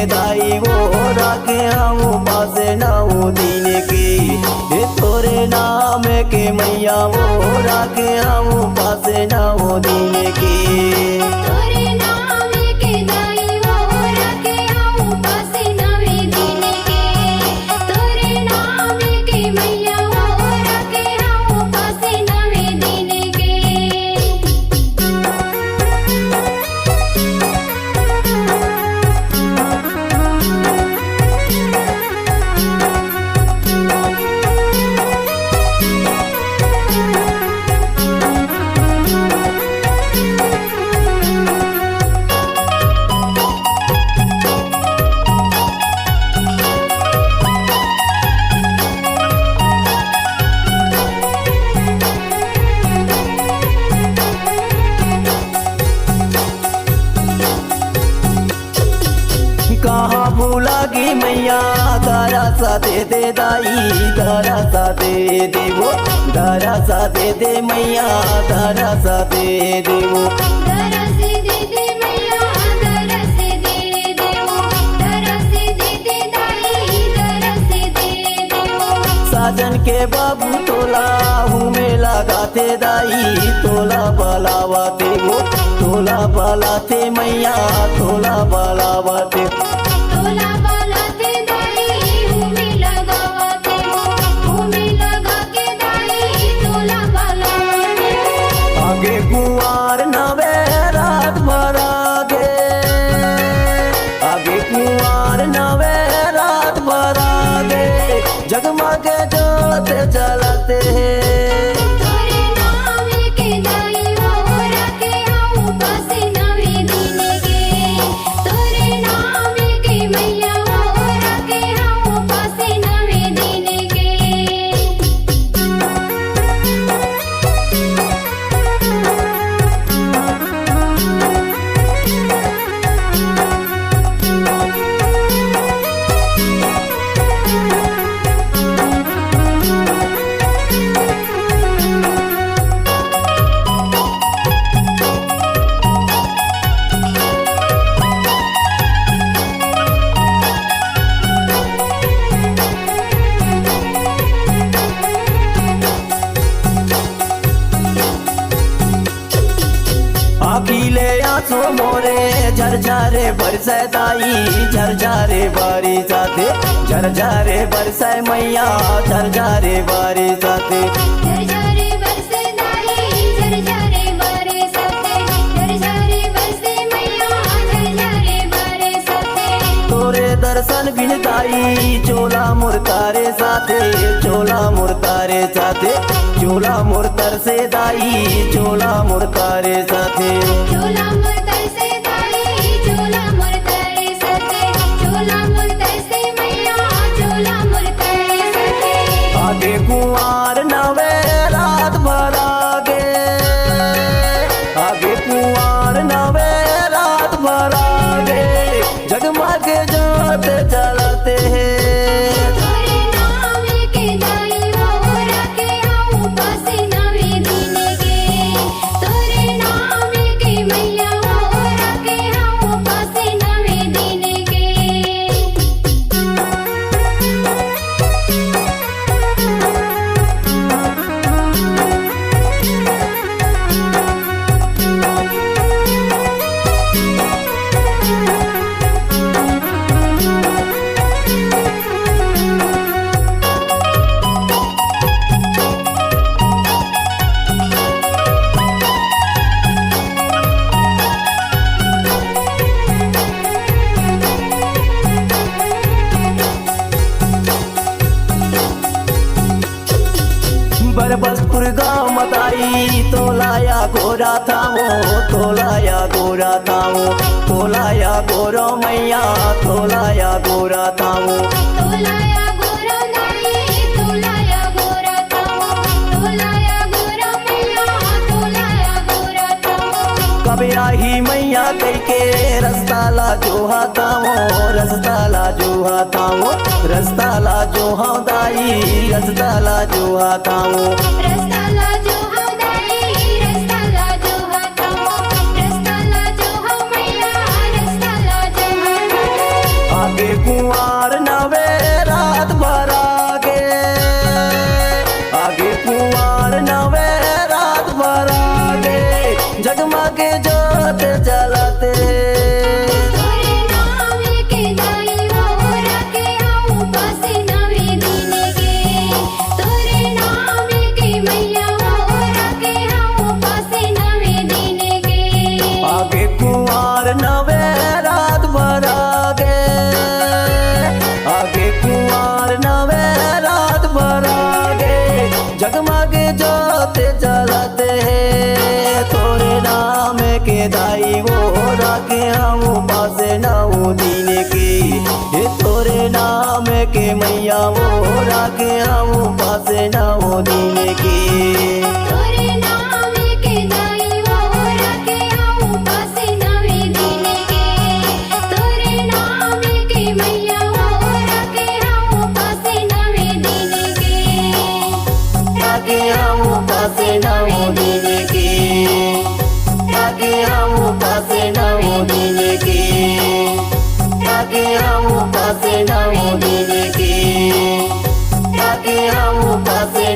दाई वो राखे हम पास नौ दिन के। तोरे नाम के मैया वो राखे हम पास नौ दिन के। तोरे नाम के दाई वो राखे हम पास नवे दिन के। तोरे नाम के मैया वो राखे हम पास नवे दिन के। कहाँ भूलागी मैया तारा सा दे दे दाई तारा सा दे दे वो तारा सा दे दे मैया तारा सा दे दे वो। दरस दे दे मैया दरस दे दे वो। दरस दे दे दाई दरस दे दे वो। साजन के बाबू तोला हूँ में लगाते दाई तोला बलावाते वो तोला बलाते मैया तोला बलावाते। तोला बालाते दाई हूँ लगावाते हो। हूँ लगा के दाई तोला बालाते। आगे कुंवार नवे रात भर आगे आगे कुंवार नवे रात भर आगे जगमगे जोते जलाते हैं। तोरे नाम के दाई वो राखे हम पास नवे दिन के। तोरे नाम के मैया वो राखे हम पास नवे दिन के। अखिले आंसू मोरे झरझरे बरसे दाई झरझरे बारी जाते झरझरे बरसे मैया झरझरे बारी जाते। झरझरे बरसे दाई झरझरे बरसते। झरझरे बरसे मैया झरझरे बरसते। तोरे दर्शन बिन दाई चोला मुरतारे साथे चोला मुरतारे साथे चोला मुरतर से दाई चोला मुरतारे साथे। चोला मुरतर से दाई चोला मुरतर सते। चोला मुरतर से मैया चोला मुरतर सते। आगे कुंवार नवे रात भर आगे आगे कुंवार नवे रात भर आगे जगमग जोते जलाते हैं। तोरे नाम के दाई वो राखे हम पास नवे दिन के। तोरे नाम के मैया वो राखे हम पास नवे दिन के। बरबसपुर गाँव मताई तोलाया गोरा था वो तोलाया गोरा था वो तोलाया गोरो मैया तोलाया गोरा था वो। तोलाया गोरा दाई तोलाया गोरा थाओ। तोलाया गोरा मैया तोलाया गोरा थाओ। कब आई मैया कई के रस्ताला जोहाता वो रस्ताला जोहाता वो रस्ताला जोहा दाई रस्ताला जोहाता वो। रस्ताला जो हम दाई रस्ताला जो हाथाओ। रस्ताला जो हम मैया रस्ताला जो हाथाओ। आगे कुंवार नवे रात भर आगे, आगे कुंवार नवे रात भर आगे, जगमगे जोत जलाते। तोरे नाम के दाई वो रखे आऊं पासे नवे दिन के, तोरे नाम के मैया वो रखे आऊं पासे नवे दिन के। आगे कुंवार नवे रात भर आगे, आगे कुंवार नवे रात भर आगे, जगमगे जोत जलाते हैं। तोरे नाम के दाई वो राखे हम पासे नौ दिन की, हे तोरे नाम के मैया वो राखे हम पासे नौ दिन की। तोरे नाम के दाई वो रखे आऊं पासे नवे दिन के, तोरे नाम के मैया वो रखे आऊं पासे नवे दिन के। राखे हम पासे नौ दिन की, राखे हम पासे नौ दिन की, राखे हम पासे नौ दिन की, राखे हम पासे